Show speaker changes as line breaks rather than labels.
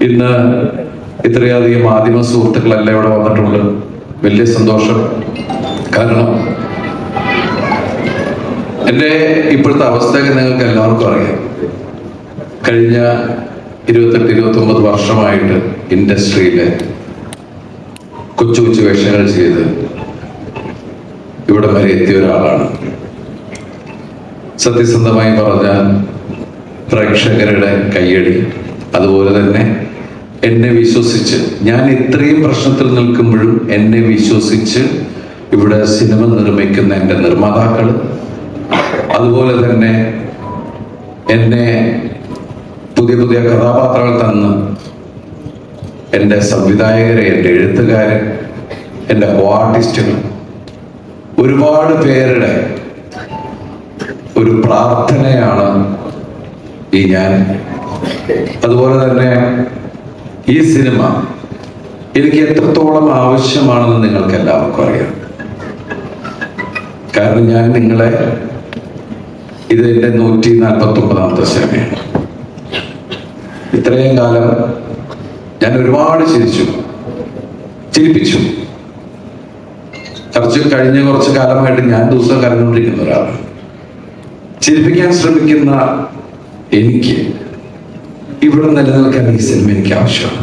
ഇന്ന് ഇത്രയധികം മാധ്യമ സുഹൃത്തുക്കളെല്ലാം ഇവിടെ വന്നിട്ടുണ്ട്. വലിയ സന്തോഷം. കാരണം എൻ്റെ ഇപ്പോഴത്തെ അവസ്ഥയൊക്കെ നിങ്ങൾക്ക് എല്ലാവർക്കും അറിയാം. കഴിഞ്ഞ 28-29 വർഷമായിട്ട് ഇൻഡസ്ട്രിയില് കൊച്ചു കൊച്ചു വേഷങ്ങൾ ചെയ്ത് ഇവിടെ വരെ എത്തിയ ഒരാളാണ്. സത്യസന്ധമായി പറഞ്ഞാൽ പ്രേക്ഷകരുടെ കയ്യടി, അതുപോലെ തന്നെ എന്നെ വിശ്വസിച്ച്, ഞാൻ ഇത്രയും പ്രശ്നത്തിൽ നിൽക്കുമ്പോഴും എന്നെ വിശ്വസിച്ച് ഇവിടെ സിനിമ നിർമ്മിക്കുന്ന എൻ്റെ നിർമ്മാതാക്കൾ, അതുപോലെ തന്നെ എന്നെ പുതിയ പുതിയ കഥാപാത്രങ്ങൾ തന്ന് എൻ്റെ സംവിധായകരെ, എൻ്റെ എഴുത്തുകാരൻ, എൻ്റെ ആർട്ടിസ്റ്റുകൾ, ഒരുപാട് പേരുടെ ഒരു പ്രാർത്ഥനയാണ് ഈ ഞാൻ. അതുപോലെ തന്നെ ഈ സിനിമ എനിക്ക് എത്രത്തോളം ആവശ്യമാണെന്ന് നിങ്ങൾക്ക് എല്ലാവർക്കും അറിയാം. കാരണം ഞാൻ നിങ്ങളെ, ഇത് എൻ്റെ 149ാമത്തെ സിനിമയാണ്. ഇത്രയും കാലം ഞാൻ ഒരുപാട് ചിരിപ്പിച്ചു. കഴിഞ്ഞ കുറച്ച് കാലമായിട്ട് ഞാൻ ദിവസം കരഞ്ഞുകൊണ്ടിരിക്കുന്ന ഒരാളാണ്. ചിരിപ്പിക്കാൻ ശ്രമിക്കുന്ന എനിക്ക് ഇവിടെ നിലനിൽക്കാൻ ഈ സിനിമ എനിക്ക് ആവശ്യമാണ്.